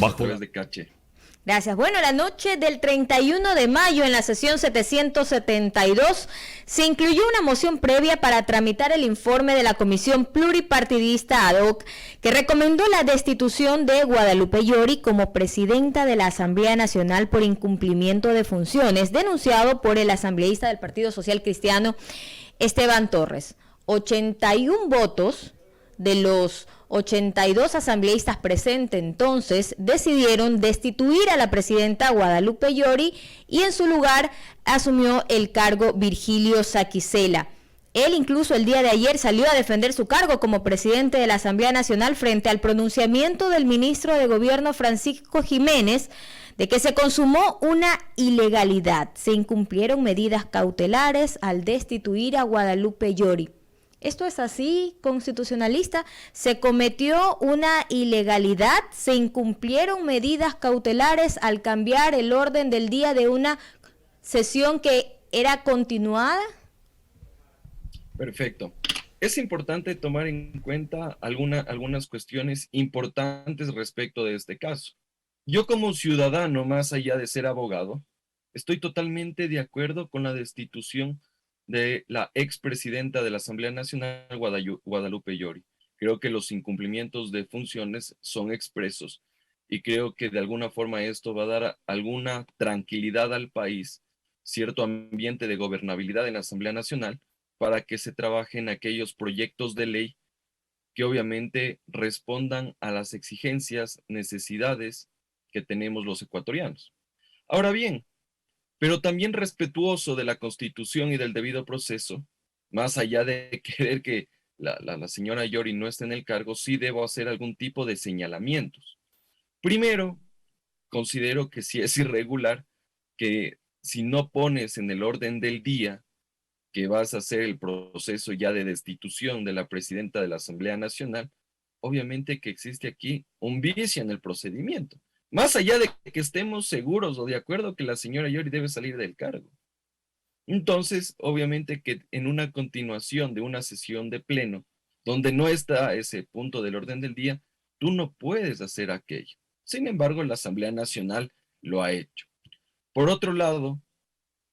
a través de Caché. Gracias. Bueno, la noche del 31 de mayo, en la sesión 772, se incluyó una moción previa para tramitar el informe de la Comisión Pluripartidista ad hoc, que recomendó la destitución de Guadalupe Llori como presidenta de la Asamblea Nacional por incumplimiento de funciones, denunciado por el asambleísta del Partido Social Cristiano, Esteban Torres. 81 votos de los 82 asambleístas presentes entonces decidieron destituir a la presidenta Guadalupe Llori y en su lugar asumió el cargo Virgilio Saquicela. Él incluso el día de ayer salió a defender su cargo como presidente de la Asamblea Nacional frente al pronunciamiento del ministro de Gobierno Francisco Jiménez de que se consumó una ilegalidad. Se incumplieron medidas cautelares al destituir a Guadalupe Llori. ¿Esto es así, constitucionalista? ¿Se cometió una ilegalidad? ¿Se incumplieron medidas cautelares al cambiar el orden del día de una sesión que era continuada? Perfecto. Es importante tomar en cuenta algunas cuestiones importantes respecto de este caso. Yo como ciudadano, más allá de ser abogado, estoy totalmente de acuerdo con la destitución de la expresidenta de la Asamblea Nacional, Guadalupe Llori. Creo que los incumplimientos de funciones son expresos y creo que de alguna forma esto va a dar alguna tranquilidad al país, cierto ambiente de gobernabilidad en la Asamblea Nacional para que se trabaje en aquellos proyectos de ley que obviamente respondan a las exigencias, necesidades que tenemos los ecuatorianos. Ahora bien, pero también respetuoso de la Constitución y del debido proceso, más allá de querer que la señora Llori no esté en el cargo, sí debo hacer algún tipo de señalamientos. Primero, considero que sí es irregular que si no pones en el orden del día que vas a hacer el proceso ya de destitución de la presidenta de la Asamblea Nacional, obviamente que existe aquí un vicio en el procedimiento. Más allá de que estemos seguros o de acuerdo que la señora Llori debe salir del cargo. Entonces, obviamente que en una continuación de una sesión de pleno, donde no está ese punto del orden del día, tú no puedes hacer aquello. Sin embargo, la Asamblea Nacional lo ha hecho. Por otro lado,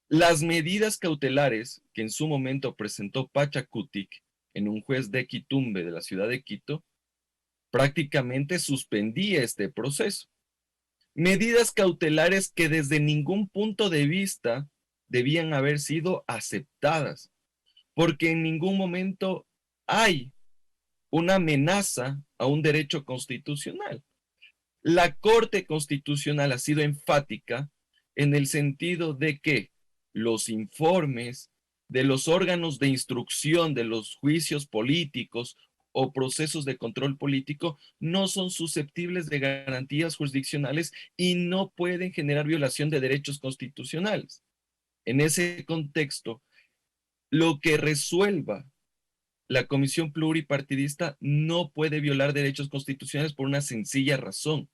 las medidas cautelares que en su momento presentó Pachacutic en un juez de Quitumbe de la ciudad de Quito, prácticamente suspendía este proceso. Medidas cautelares que desde ningún punto de vista debían haber sido aceptadas, porque en ningún momento hay una amenaza a un derecho constitucional. La Corte Constitucional ha sido enfática en el sentido de que los informes de los órganos de instrucción de los juicios políticos o procesos de control político no son susceptibles de garantías jurisdiccionales y no pueden generar violación de derechos constitucionales. En ese contexto, lo que resuelva la Comisión Pluripartidista no puede violar derechos constitucionales por una sencilla razón,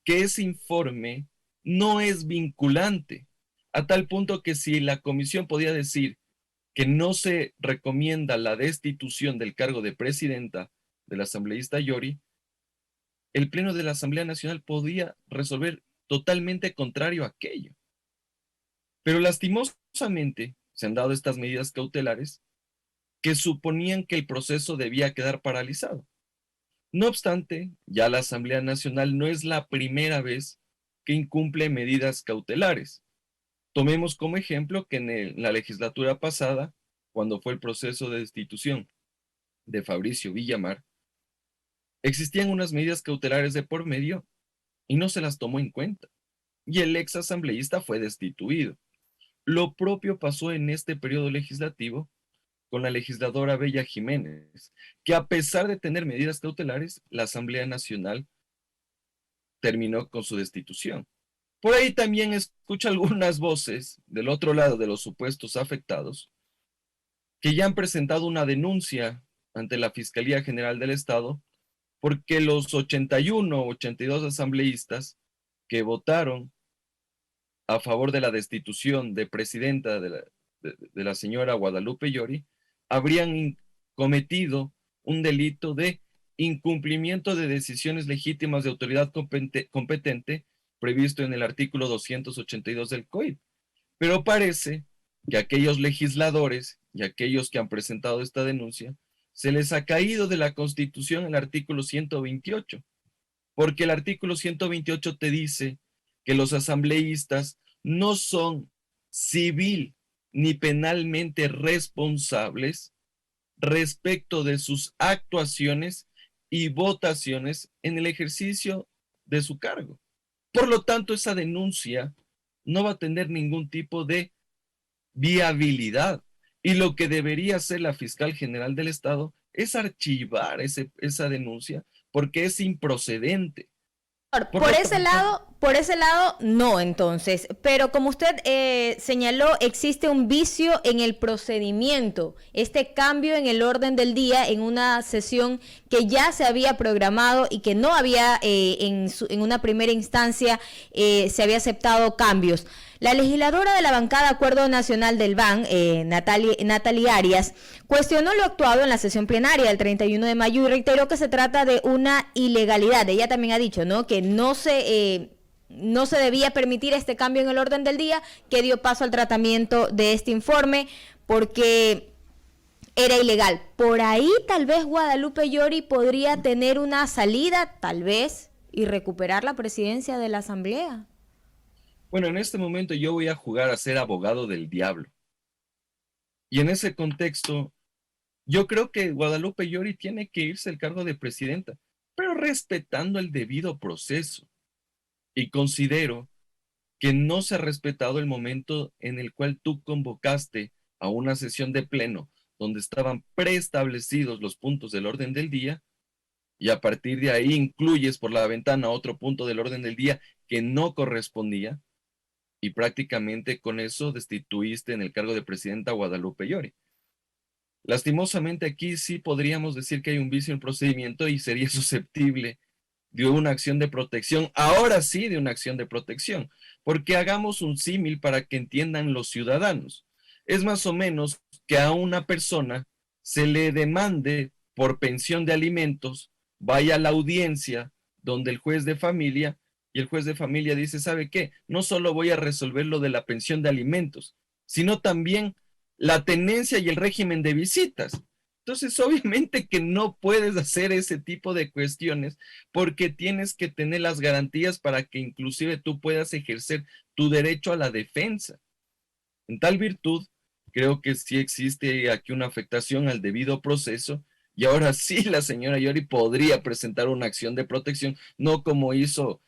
que ese informe no es vinculante, a tal punto que si la comisión podía decir que no se recomienda la destitución del cargo de presidenta del asambleísta Llori, el Pleno de la Asamblea Nacional podía resolver totalmente contrario a aquello. Pero lastimosamente se han dado estas medidas cautelares que suponían que el proceso debía quedar paralizado. No obstante, ya la Asamblea Nacional no es la primera vez que incumple medidas cautelares. Tomemos como ejemplo que en la legislatura pasada, cuando fue el proceso de destitución de Fabricio Villamar, existían unas medidas cautelares de por medio y no se las tomó en cuenta. Y el ex asambleísta fue destituido. Lo propio pasó en este periodo legislativo con la legisladora Bella Jiménez, que a pesar de tener medidas cautelares, la Asamblea Nacional terminó con su destitución. Por ahí también escucho algunas voces del otro lado de los supuestos afectados que ya han presentado una denuncia ante la Fiscalía General del Estado porque los 81 o 82 asambleístas que votaron a favor de la destitución de presidenta de la señora Guadalupe Llori habrían cometido un delito de incumplimiento de decisiones legítimas de autoridad competente previsto en el artículo 282 del COIP. Pero parece que aquellos legisladores y aquellos que han presentado esta denuncia se les ha caído de la Constitución el artículo 128, porque el artículo 128 te dice que los asambleístas no son civil ni penalmente responsables respecto de sus actuaciones y votaciones en el ejercicio de su cargo. Por lo tanto, esa denuncia no va a tener ningún tipo de viabilidad. Y lo que debería hacer la fiscal general del Estado es archivar esa denuncia porque es improcedente. Por ese lado, no, entonces. Pero como usted señaló, existe un vicio en el procedimiento. Este cambio en el orden del día en una sesión que ya se había programado y que no había en una primera instancia se había aceptado cambios. La legisladora de la bancada Acuerdo Nacional del BAN, Natalie Arias, cuestionó lo actuado en la sesión plenaria del 31 de mayo y reiteró que se trata de una ilegalidad. Ella también ha dicho, ¿no?, que no se debía permitir este cambio en el orden del día, que dio paso al tratamiento de este informe porque era ilegal. Por ahí tal vez Guadalupe Llori podría tener una salida, tal vez, y recuperar la presidencia de la Asamblea. Bueno, en este momento yo voy a jugar a ser abogado del diablo. Y en ese contexto, yo creo que Guadalupe Llori tiene que irse al cargo de presidenta, pero respetando el debido proceso. Y considero que no se ha respetado el momento en el cual tú convocaste a una sesión de pleno donde estaban preestablecidos los puntos del orden del día y a partir de ahí incluyes por la ventana otro punto del orden del día que no correspondía y prácticamente con eso destituiste en el cargo de presidenta a Guadalupe Llori. Lastimosamente aquí sí podríamos decir que hay un vicio en el procedimiento y sería susceptible de una acción de protección, ahora sí de una acción de protección, porque hagamos un símil para que entiendan los ciudadanos. Es más o menos que a una persona se le demande por pensión de alimentos, vaya a la audiencia donde el juez de familia y el juez de familia dice, ¿sabe qué? No solo voy a resolver lo de la pensión de alimentos, sino también la tenencia y el régimen de visitas. Entonces, obviamente que no puedes hacer ese tipo de cuestiones porque tienes que tener las garantías para que inclusive tú puedas ejercer tu derecho a la defensa. En tal virtud, creo que sí existe aquí una afectación al debido proceso y ahora sí la señora Llori podría presentar una acción de protección, no como hizo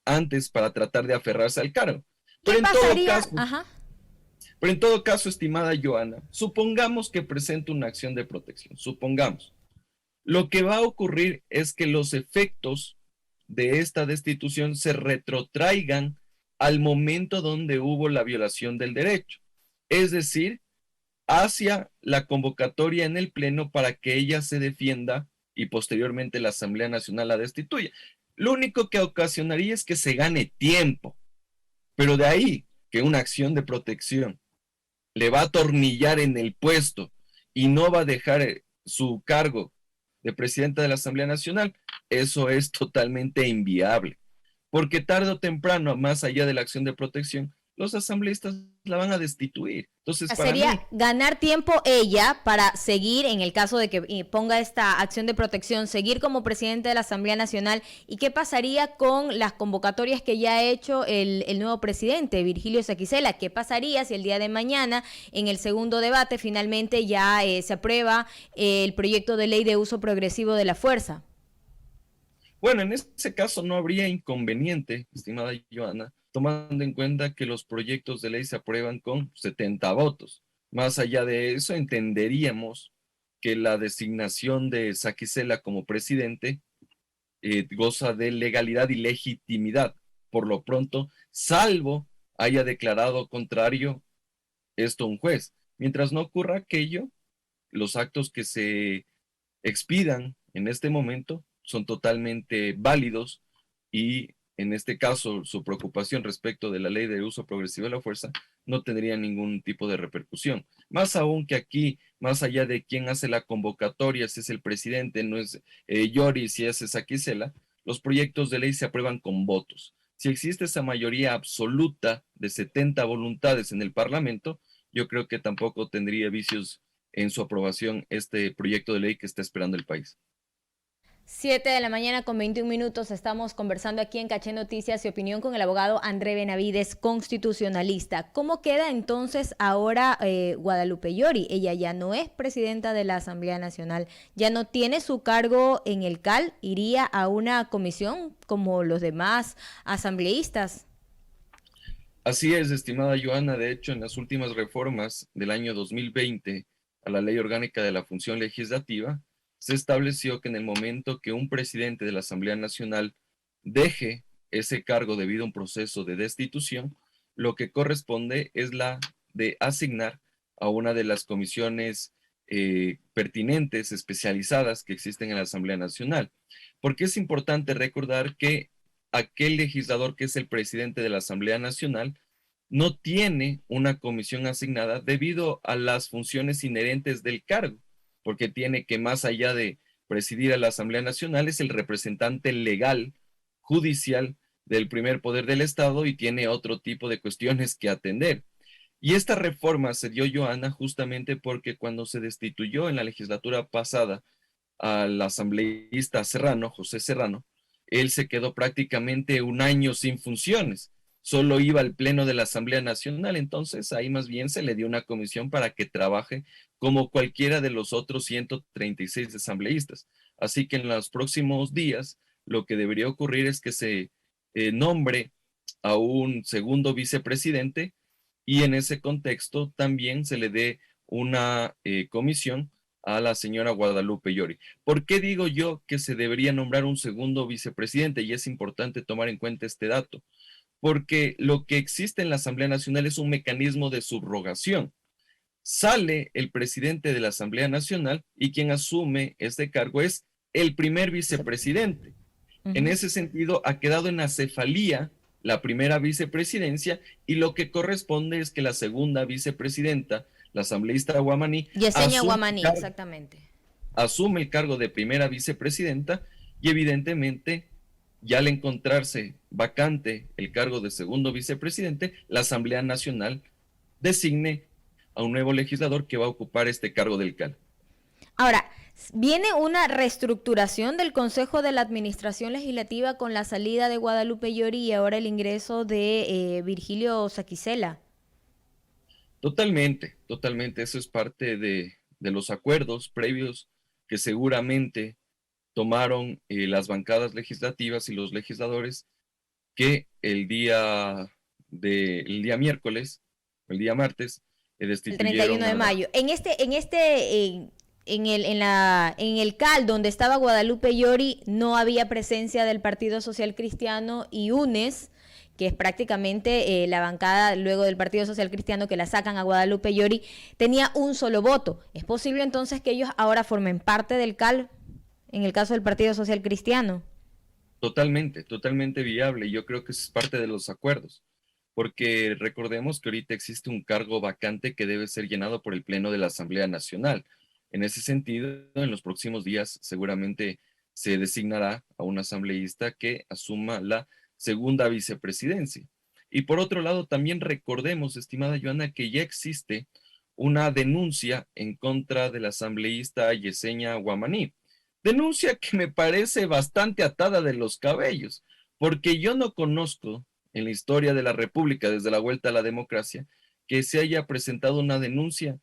antes para tratar de aferrarse al cargo. ¿Qué pasaría? Ajá. Pero en todo caso, estimada Joana, supongamos que presente una acción de protección, supongamos. Lo que va a ocurrir es que los efectos de esta destitución se retrotraigan al momento donde hubo la violación del derecho, es decir, hacia la convocatoria en el Pleno para que ella se defienda y posteriormente la Asamblea Nacional la destituya. Lo único que ocasionaría es que se gane tiempo, pero de ahí que una acción de protección le va a atornillar en el puesto y no va a dejar su cargo de presidenta de la Asamblea Nacional, eso es totalmente inviable. Porque tarde o temprano, más allá de la acción de protección, los asambleístas la van a destituir. Entonces, sería ganar tiempo ella para seguir, en el caso de que ponga esta acción de protección, seguir como presidente de la Asamblea Nacional. ¿Y qué pasaría con las convocatorias que ya ha hecho el nuevo presidente, Virgilio Saquicela? ¿Qué pasaría si el día de mañana, en el segundo debate, finalmente ya se aprueba el proyecto de ley de uso progresivo de la fuerza? Bueno, en ese caso no habría inconveniente, estimada Joana, tomando en cuenta que los proyectos de ley se aprueban con 70 votos. Más allá de eso, entenderíamos que la designación de Saquicela como presidente goza de legalidad y legitimidad. Por lo pronto, salvo haya declarado contrario esto un juez. Mientras no ocurra aquello, los actos que se expidan en este momento son totalmente válidos y en este caso, su preocupación respecto de la ley de uso progresivo de la fuerza no tendría ningún tipo de repercusión. Más aún que aquí, más allá de quién hace la convocatoria, si es el presidente, no es Yori, si es Saquicela, los proyectos de ley se aprueban con votos. Si existe esa mayoría absoluta de 70 voluntades en el Parlamento, yo creo que tampoco tendría vicios en su aprobación este proyecto de ley que está esperando el país. 7 de la mañana con 21 minutos. Estamos conversando aquí en Caché Noticias y Opinión con el abogado André Benavides, constitucionalista. ¿Cómo queda entonces ahora Guadalupe Llori? Ella ya no es presidenta de la Asamblea Nacional, ya no tiene su cargo en el CAL, iría a una comisión como los demás asambleístas. Así es, estimada Joana. De hecho, en las últimas reformas del año 2020 a la Ley Orgánica de la Función Legislativa, se estableció que en el momento que un presidente de la Asamblea Nacional deje ese cargo debido a un proceso de destitución, lo que corresponde es la de asignar a una de las comisiones pertinentes, especializadas que existen en la Asamblea Nacional. Porque es importante recordar que aquel legislador que es el presidente de la Asamblea Nacional no tiene una comisión asignada debido a las funciones inherentes del cargo, porque tiene que, más allá de presidir a la Asamblea Nacional, es el representante legal, judicial del primer poder del Estado y tiene otro tipo de cuestiones que atender. Y esta reforma se dio, Joana, justamente porque cuando se destituyó en la legislatura pasada al asambleísta Serrano, José Serrano, él se quedó prácticamente un año sin funciones. Solo iba al pleno de la Asamblea Nacional, entonces ahí más bien se le dio una comisión para que trabaje como cualquiera de los otros 136 asambleístas. Así que en los próximos días lo que debería ocurrir es que se nombre a un segundo vicepresidente y en ese contexto también se le dé una comisión a la señora Guadalupe Llori. ¿Por qué digo yo que se debería nombrar un segundo vicepresidente? Y es importante tomar en cuenta este dato, porque lo que existe en la Asamblea Nacional es un mecanismo de subrogación. Sale el presidente de la Asamblea Nacional y quien asume este cargo es el primer vicepresidente. En ese sentido, ha quedado en acefalía la primera vicepresidencia y lo que corresponde es que la segunda vicepresidenta, la asambleísta Guamaní, Yesenia Guamaní, exactamente, asume el cargo de primera vicepresidenta y evidentemente ya al encontrarse vacante el cargo de segundo vicepresidente, la Asamblea Nacional designe a un nuevo legislador que va a ocupar este cargo del CAL. Ahora, viene una reestructuración del Consejo de la Administración Legislativa con la salida de Guadalupe Llori y ahora el ingreso de Virgilio Saquicela. Totalmente, totalmente. Eso es parte de los acuerdos previos que seguramente tomaron las bancadas legislativas y los legisladores que el día miércoles, el día martes, destituyeron. El 31 de mayo. En el CAL, donde estaba Guadalupe Llori, no había presencia del Partido Social Cristiano y UNES, que es prácticamente la bancada luego del Partido Social Cristiano que la sacan a Guadalupe Llori, tenía un solo voto. ¿Es posible entonces que ellos ahora formen parte del CAL en el caso del Partido Social Cristiano? Totalmente, totalmente viable. Yo creo que es parte de los acuerdos, porque recordemos que ahorita existe un cargo vacante que debe ser llenado por el Pleno de la Asamblea Nacional. En ese sentido, en los próximos días seguramente se designará a un asambleísta que asuma la segunda vicepresidencia. Y por otro lado, también recordemos, estimada Joana, que ya existe una denuncia en contra del asambleísta Yesenia Guamaní. Denuncia que me parece bastante atada de los cabellos, porque yo no conozco en la historia de la República, desde la vuelta a la democracia, que se haya presentado una denuncia,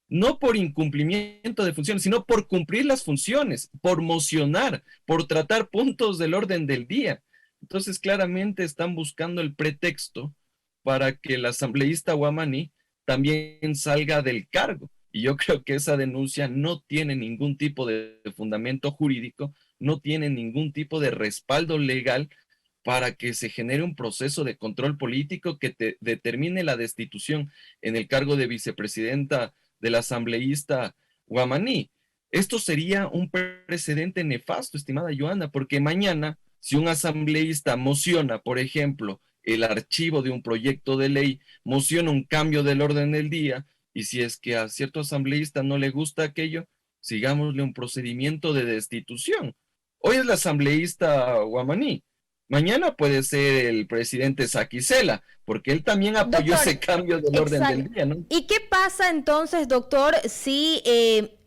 no por incumplimiento de funciones, sino por cumplir las funciones, por mocionar, por tratar puntos del orden del día. Entonces, claramente están buscando el pretexto para que el asambleísta Guamaní también salga del cargo. Y yo creo que esa denuncia no tiene ningún tipo de fundamento jurídico, no tiene ningún tipo de respaldo legal para que se genere un proceso de control político que determine la destitución en el cargo de vicepresidenta del asambleísta Guamaní. Esto sería un precedente nefasto, estimada Joana, porque mañana Si un asambleísta mociona, por ejemplo, el archivo de un proyecto de ley, mociona un cambio del orden del día, y si es que a cierto asambleísta no le gusta aquello, sigámosle un procedimiento de destitución. Hoy es la asambleísta Guamaní, mañana puede ser el presidente Saquicela, porque él también apoyó Doctor, ese cambio del orden exacto. del día, ¿no? ¿Y qué pasa entonces, doctor, si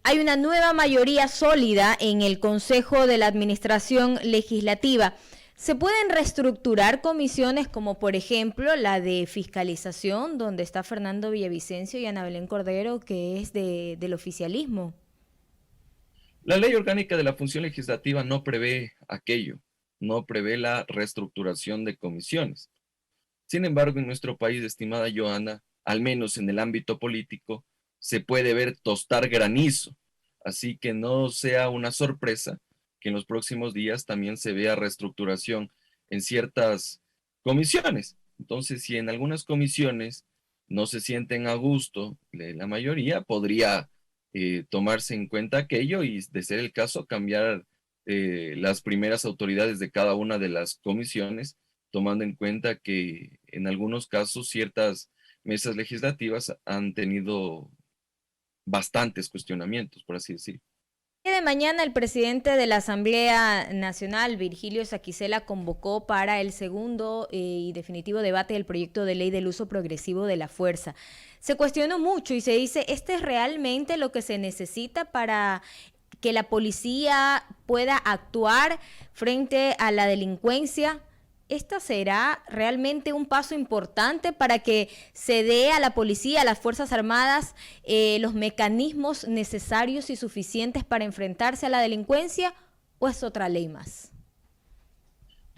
hay una nueva mayoría sólida en el Consejo de la Administración Legislativa? ¿Se pueden reestructurar comisiones como, por ejemplo, la de fiscalización, donde está Fernando Villavicencio y Ana Belén Cordero, que es del oficialismo? La ley orgánica de la función legislativa no prevé aquello, no prevé la reestructuración de comisiones. Sin embargo, en nuestro país, estimada Joana, al menos en el ámbito político, se puede ver tostar granizo. Así que no sea una sorpresa que en los próximos días también se vea reestructuración en ciertas comisiones. Entonces, si en algunas comisiones no se sienten a gusto, la mayoría podría tomarse en cuenta aquello y, de ser el caso, cambiar las primeras autoridades de cada una de las comisiones, tomando en cuenta que en algunos casos ciertas mesas legislativas han tenido bastantes cuestionamientos, por así decirlo. El día de mañana el presidente de la Asamblea Nacional, Virgilio Saquicela, convocó para el segundo y definitivo debate del proyecto de ley del uso progresivo de la fuerza. Se cuestionó mucho y se dice, ¿este es realmente lo que se necesita para que la policía pueda actuar frente a la delincuencia? ¿Esta será realmente un paso importante para que se dé a la policía, a las Fuerzas Armadas, los mecanismos necesarios y suficientes para enfrentarse a la delincuencia, o es otra ley más?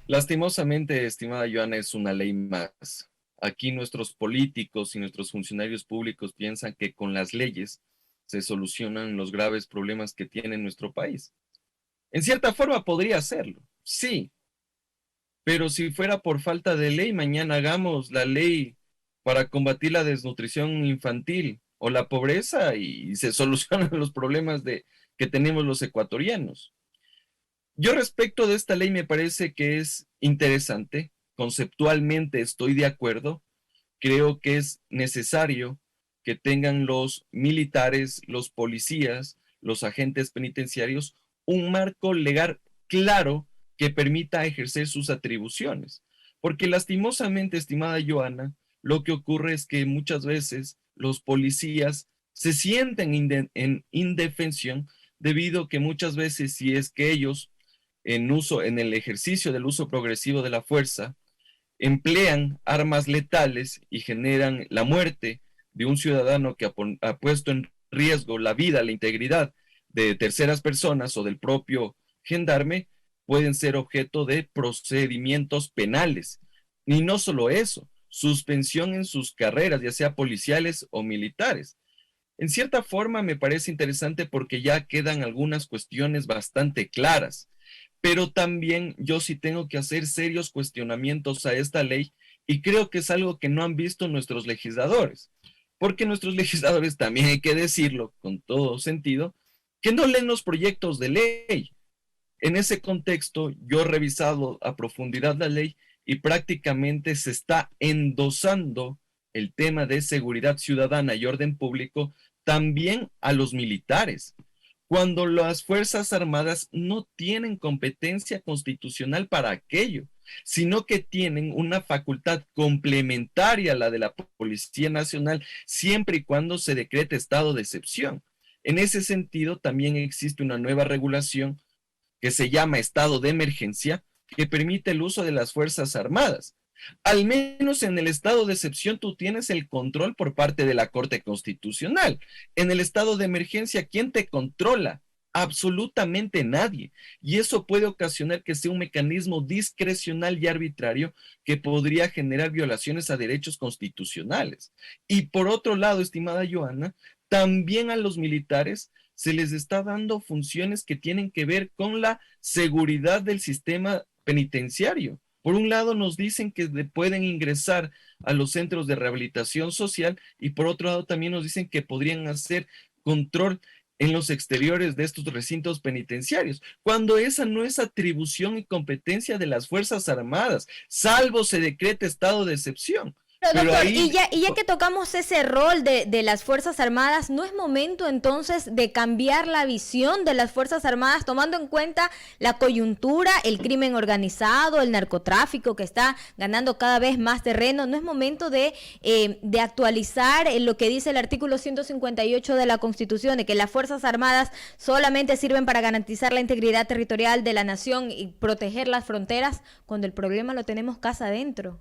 Lastimosamente, estimada Joana, es una ley más. Aquí nuestros políticos y nuestros funcionarios públicos piensan que con las leyes se solucionan los graves problemas que tiene nuestro país. En cierta forma podría hacerlo, sí, pero si fuera por falta de ley, mañana hagamos la ley para combatir la desnutrición infantil o la pobreza y se solucionan los problemas que tenemos los ecuatorianos. Yo, respecto de esta ley, me parece que es interesante, conceptualmente estoy de acuerdo, creo que es necesario que tengan los militares, los policías, los agentes penitenciarios, un marco legal claro que permita ejercer sus atribuciones. Porque lastimosamente, estimada Joana, lo que ocurre es que muchas veces los policías se sienten en indefensión debido a que muchas veces, si es que ellos en el ejercicio del uso progresivo de la fuerza, emplean armas letales y generan la muerte de un ciudadano que ha puesto en riesgo la vida, la integridad de terceras personas o del propio gendarme, pueden ser objeto de procedimientos penales. Y no solo eso, suspensión en sus carreras, ya sea policiales o militares. En cierta forma me parece interesante porque ya quedan algunas cuestiones bastante claras, pero también yo sí tengo que hacer serios cuestionamientos a esta ley y creo que es algo que no han visto nuestros legisladores, porque nuestros legisladores, también hay que decirlo con todo sentido, que no leen los proyectos de ley. En ese contexto, yo he revisado a profundidad la ley y prácticamente se está endosando el tema de seguridad ciudadana y orden público también a los militares, cuando las Fuerzas Armadas no tienen competencia constitucional para aquello, sino que tienen una facultad complementaria a la de la Policía Nacional, siempre y cuando se decrete estado de excepción. En ese sentido, también existe una nueva regulación que se llama estado de emergencia, que permite el uso de las Fuerzas Armadas. Al menos en el estado de excepción tú tienes el control por parte de la Corte Constitucional. En el estado de emergencia, ¿quién te controla? Absolutamente nadie. Y eso puede ocasionar que sea un mecanismo discrecional y arbitrario que podría generar violaciones a derechos constitucionales. Y por otro lado, estimada Joana, también a los militares se les está dando funciones que tienen que ver con la seguridad del sistema penitenciario. Por un lado nos dicen que pueden ingresar a los centros de rehabilitación social y por otro lado también nos dicen que podrían hacer control en los exteriores de estos recintos penitenciarios, cuando esa no es atribución y competencia de las Fuerzas Armadas, salvo se decrete estado de excepción. Pero doctor, y ya que tocamos ese rol de las Fuerzas Armadas, ¿no es momento entonces de cambiar la visión de las Fuerzas Armadas, tomando en cuenta la coyuntura, el crimen organizado, el narcotráfico que está ganando cada vez más terreno? ¿No es momento de actualizar lo que dice el artículo 158 de la Constitución, de que las Fuerzas Armadas solamente sirven para garantizar la integridad territorial de la nación y proteger las fronteras, cuando el problema lo tenemos casa adentro?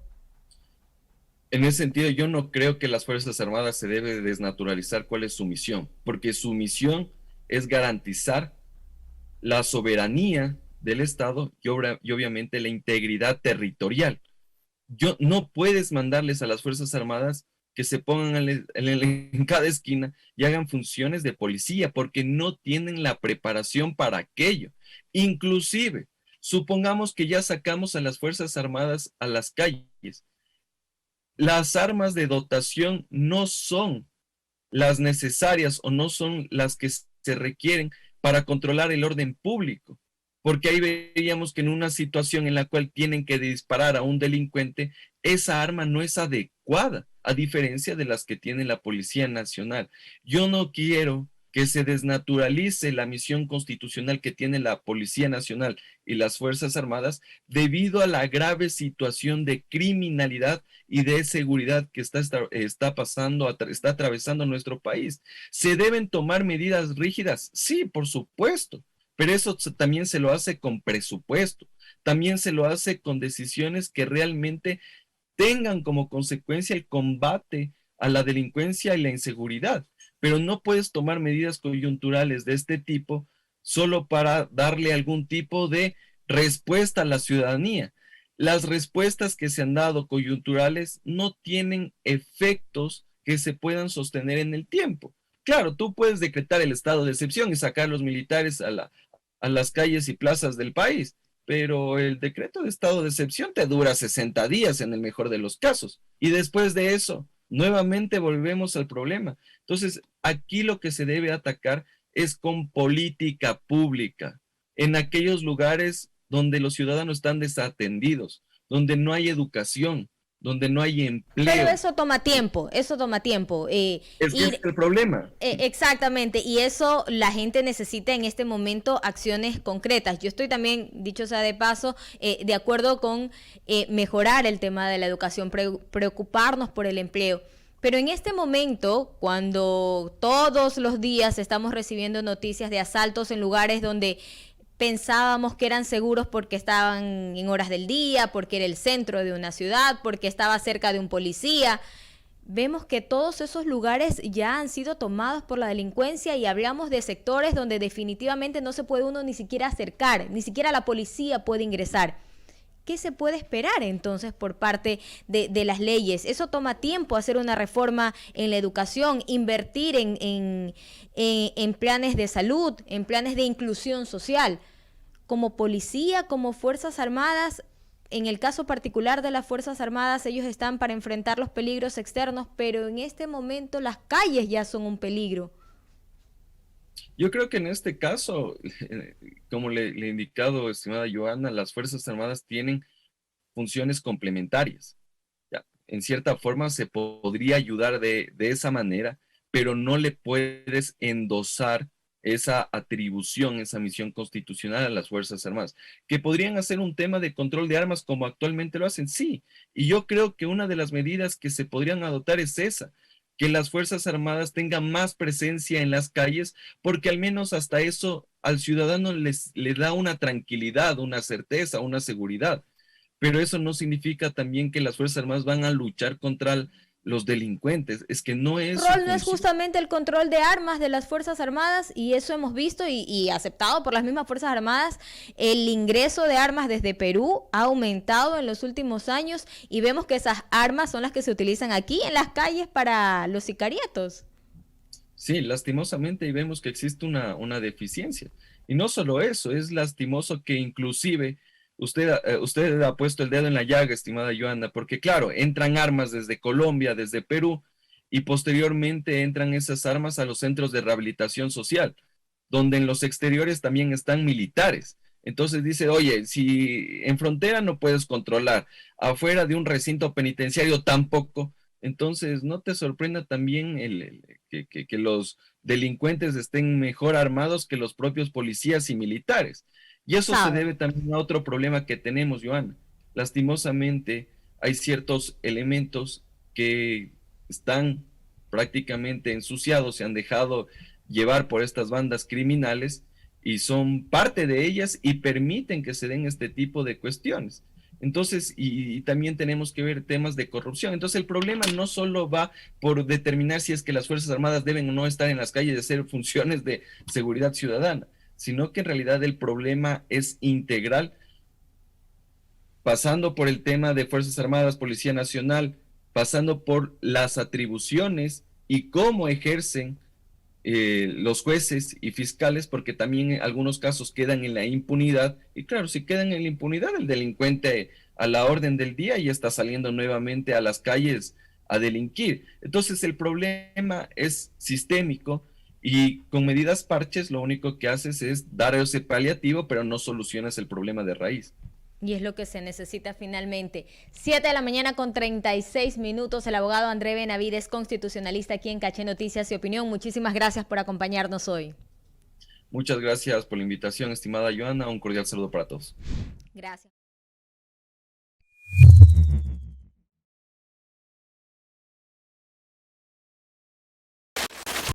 En ese sentido, yo no creo que las Fuerzas Armadas se debe desnaturalizar cuál es su misión, porque su misión es garantizar la soberanía del Estado y obviamente la integridad territorial. No puedes mandarles a las Fuerzas Armadas que se pongan en cada esquina y hagan funciones de policía, porque no tienen la preparación para aquello. Inclusive, supongamos que ya sacamos a las Fuerzas Armadas a las calles. Las armas de dotación no son las necesarias o no son las que se requieren para controlar el orden público, porque ahí veríamos que en una situación en la cual tienen que disparar a un delincuente, esa arma no es adecuada, a diferencia de las que tiene la Policía Nacional. Yo no quiero que se desnaturalice la misión constitucional que tiene la Policía Nacional y las Fuerzas Armadas debido a la grave situación de criminalidad y de seguridad que está atravesando nuestro país. ¿Se deben tomar medidas rígidas? Sí, por supuesto, pero eso también se lo hace con presupuesto, también se lo hace con decisiones que realmente tengan como consecuencia el combate a la delincuencia y la inseguridad. Pero no puedes tomar medidas coyunturales de este tipo solo para darle algún tipo de respuesta a la ciudadanía. Las respuestas que se han dado coyunturales no tienen efectos que se puedan sostener en el tiempo. Claro, tú puedes decretar el estado de excepción y sacar a los militares a las calles y plazas del país, pero el decreto de estado de excepción te dura 60 días en el mejor de los casos. Y después de eso, nuevamente volvemos al problema. Entonces, aquí lo que se debe atacar es con política pública, en aquellos lugares donde los ciudadanos están desatendidos, donde no hay educación, donde no hay empleo. Pero eso toma tiempo, eso toma tiempo. Es que es el problema. Exactamente, y eso la gente necesita en este momento acciones concretas. Yo estoy también, dicho sea de paso, de acuerdo con mejorar el tema de la educación, preocuparnos por el empleo. Pero en este momento, cuando todos los días estamos recibiendo noticias de asaltos en lugares donde pensábamos que eran seguros porque estaban en horas del día, porque era el centro de una ciudad, porque estaba cerca de un policía, vemos que todos esos lugares ya han sido tomados por la delincuencia y hablamos de sectores donde definitivamente no se puede uno ni siquiera acercar, ni siquiera la policía puede ingresar. ¿Qué se puede esperar entonces por parte de las leyes? Eso toma tiempo, hacer una reforma en la educación, invertir en planes de salud, en planes de inclusión social. Como policía, como Fuerzas Armadas, en el caso particular de las Fuerzas Armadas, ellos están para enfrentar los peligros externos, pero en este momento las calles ya son un peligro. Yo creo que en este caso, como le he indicado, estimada Joana, las Fuerzas Armadas tienen funciones complementarias. Ya, en cierta forma se podría ayudar de esa manera, pero no le puedes endosar esa atribución, esa misión constitucional a las Fuerzas Armadas, que podrían hacer un tema de control de armas como actualmente lo hacen, sí. Y yo creo que una de las medidas que se podrían adoptar es esa, que las Fuerzas Armadas tengan más presencia en las calles, porque al menos hasta eso al ciudadano le da una tranquilidad, una certeza, una seguridad. Pero eso no significa también que las Fuerzas Armadas van a luchar contra los delincuentes. Es que no es... El rol no es justamente el control de armas de las Fuerzas Armadas, y eso hemos visto y aceptado por las mismas Fuerzas Armadas. El ingreso de armas desde Perú ha aumentado en los últimos años y vemos que esas armas son las que se utilizan aquí en las calles para los sicariatos. Sí, lastimosamente y vemos que existe una deficiencia. Y no solo eso, es lastimoso que inclusive usted ha puesto el dedo en la llaga, estimada Joana, porque claro, entran armas desde Colombia, desde Perú, y posteriormente entran esas armas a los centros de rehabilitación social, donde en los exteriores también están militares. Entonces dice, oye, si en frontera no puedes controlar, afuera de un recinto penitenciario tampoco, entonces no te sorprenda también que los delincuentes estén mejor armados que los propios policías y militares. Y eso se ¿Sabe? debe también a otro problema que tenemos, Joana. Lastimosamente, hay ciertos elementos que están prácticamente ensuciados, se han dejado llevar por estas bandas criminales y son parte de ellas y permiten que se den este tipo de cuestiones. Entonces, y también tenemos que ver temas de corrupción. Entonces, el problema no solo va por determinar si es que las Fuerzas Armadas deben o no estar en las calles de hacer funciones de seguridad ciudadana, sino que en realidad el problema es integral, pasando por el tema de Fuerzas Armadas, Policía Nacional, pasando por las atribuciones y cómo ejercen los jueces y fiscales, porque también en algunos casos quedan en la impunidad, y claro, si quedan en la impunidad, el delincuente a la orden del día ya está saliendo nuevamente a las calles a delinquir. Entonces el problema es sistémico y con medidas parches lo único que haces es dar ese paliativo, pero no solucionas el problema de raíz. Y es lo que se necesita finalmente. 7 de la mañana con 36 minutos. El abogado André Benavides, constitucionalista aquí en Caché Noticias y Opinión. Muchísimas gracias por acompañarnos hoy. Muchas gracias por la invitación, estimada Joana. Un cordial saludo para todos. Gracias.